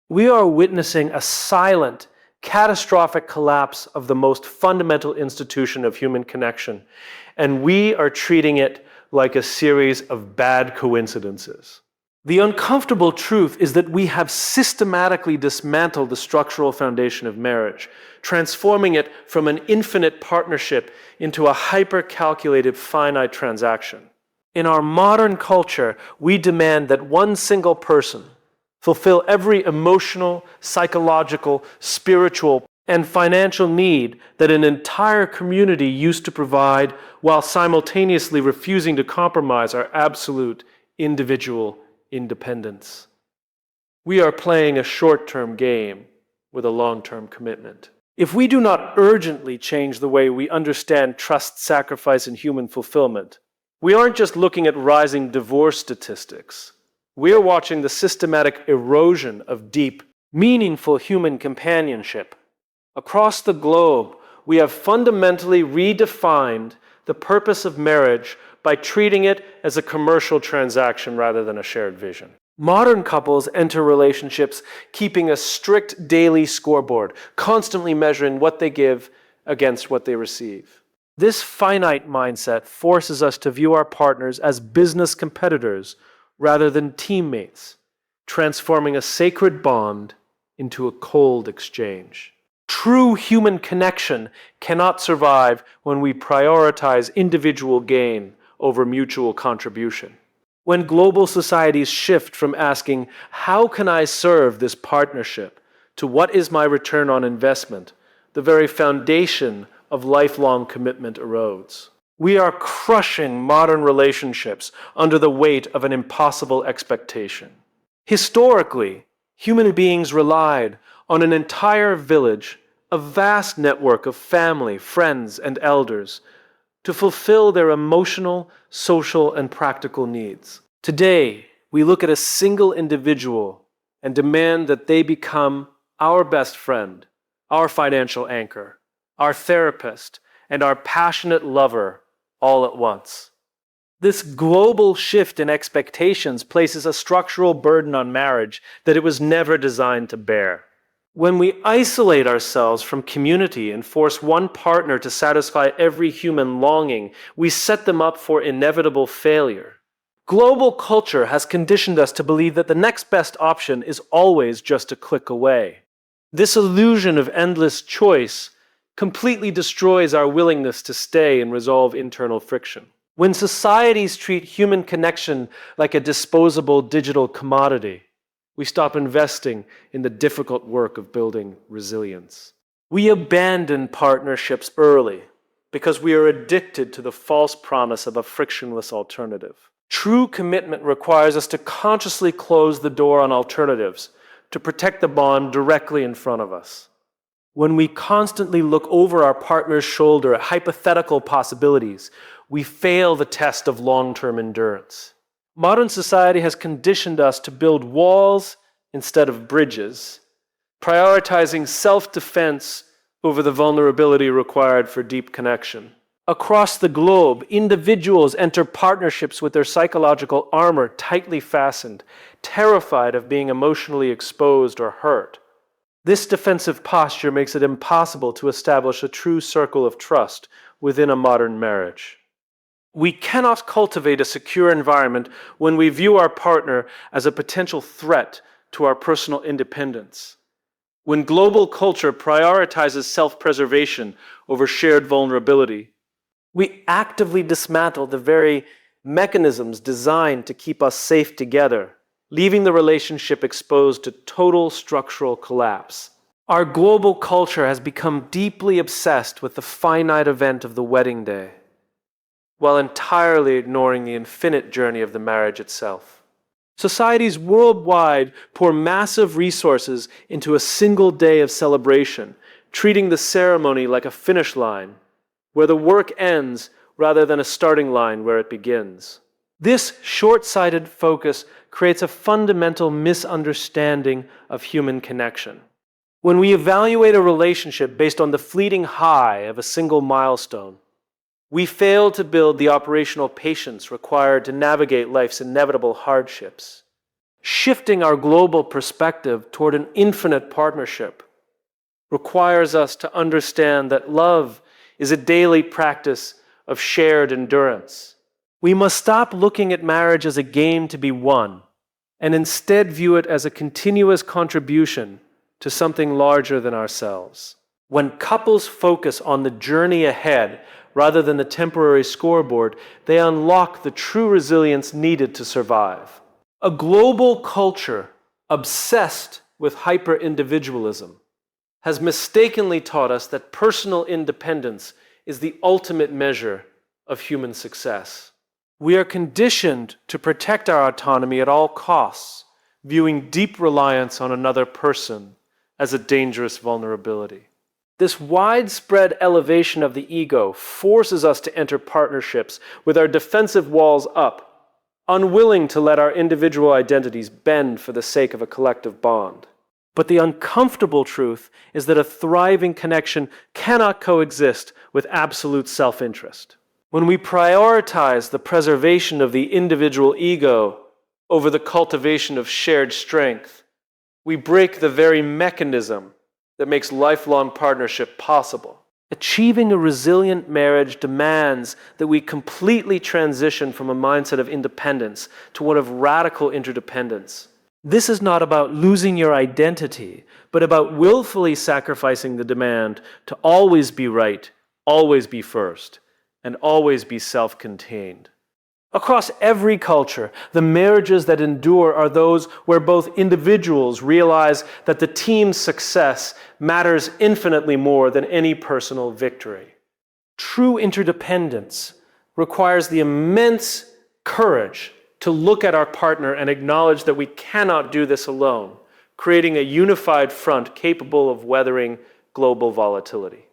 We are witnessing a silent, catastrophic collapse of the most fundamental institution of human connection, and we are treating it like a series of bad coincidences. The uncomfortable truth is that we have systematically dismantled the structural foundation of marriage, transforming it from an infinite partnership into a hyper-calculated finite transaction. In our modern culture, we demand that one single person fulfill every emotional, psychological, spiritual, and financial need that an entire community used to provide, while simultaneously refusing to compromise our absolute individual independence. We are playing a short-term game with a long-term commitment. If we do not urgently change the way we understand trust, sacrifice, and human fulfillment, we aren't just looking at rising divorce statistics. We are watching the systematic erosion of deep, meaningful human companionship. Across the globe, we have fundamentally redefined the purpose of marriage by treating it as a commercial transaction rather than a shared vision. Modern couples enter relationships keeping a strict daily scoreboard, constantly measuring what they give against what they receive. This finite mindset forces us to view our partners as business competitors rather than teammates, transforming a sacred bond into a cold exchange. True human connection cannot survive when we prioritize individual gain over mutual contribution. When global societies shift from asking, "How can I serve this partnership?" to "What is my return on investment?" the very foundation of lifelong commitment erodes. We are crushing modern relationships under the weight of an impossible expectation. Historically, human beings relied on an entire village, a vast network of family, friends, and elders to fulfill their emotional, social, and practical needs. Today, we look at a single individual and demand that they become our best friend, our financial anchor, our therapist, and our passionate lover all at once. This global shift in expectations places a structural burden on marriage that it was never designed to bear. When we isolate ourselves from community and force one partner to satisfy every human longing, we set them up for inevitable failure. Global culture has conditioned us to believe that the next best option is always just a click away. This illusion of endless choice completely destroys our willingness to stay and resolve internal friction. When societies treat human connection like a disposable digital commodity, we stop investing in the difficult work of building resilience. We abandon partnerships early because we are addicted to the false promise of a frictionless alternative. True commitment requires us to consciously close the door on alternatives to protect the bond directly in front of us. When we constantly look over our partner's shoulder at hypothetical possibilities, we fail the test of long-term endurance. Modern society has conditioned us to build walls instead of bridges, prioritizing self-defense over the vulnerability required for deep connection. Across the globe, individuals enter partnerships with their psychological armor tightly fastened, terrified of being emotionally exposed or hurt. This defensive posture makes it impossible to establish a true circle of trust within a modern marriage. We cannot cultivate a secure environment when we view our partner as a potential threat to our personal independence. When global culture prioritizes self-preservation over shared vulnerability, we actively dismantle the very mechanisms designed to keep us safe together, leaving the relationship exposed to total structural collapse. Our global culture has become deeply obsessed with the finite event of the wedding day, while entirely ignoring the infinite journey of the marriage itself. Societies worldwide pour massive resources into a single day of celebration, treating the ceremony like a finish line, where the work ends rather than a starting line where it begins. This short-sighted focus creates a fundamental misunderstanding of human connection. When we evaluate a relationship based on the fleeting high of a single milestone, we fail to build the operational patience required to navigate life's inevitable hardships. Shifting our global perspective toward an infinite partnership requires us to understand that love is a daily practice of shared endurance. We must stop looking at marriage as a game to be won and instead view it as a continuous contribution to something larger than ourselves. When couples focus on the journey ahead rather than the temporary scoreboard, they unlock the true resilience needed to survive. A global culture obsessed with hyper-individualism has mistakenly taught us that personal independence is the ultimate measure of human success. We are conditioned to protect our autonomy at all costs, viewing deep reliance on another person as a dangerous vulnerability. This widespread elevation of the ego forces us to enter partnerships with our defensive walls up, unwilling to let our individual identities bend for the sake of a collective bond. But the uncomfortable truth is that a thriving connection cannot coexist with absolute self-interest. When we prioritize the preservation of the individual ego over the cultivation of shared strength, we break the very mechanism that makes lifelong partnership possible. Achieving a resilient marriage demands that we completely transition from a mindset of independence to one of radical interdependence. This is not about losing your identity, but about willfully sacrificing the demand to always be right, always be first, and always be self-contained. Across every culture, the marriages that endure are those where both individuals realize that the team's success matters infinitely more than any personal victory. True interdependence requires the immense courage to look at our partner and acknowledge that we cannot do this alone, creating a unified front capable of weathering global volatility.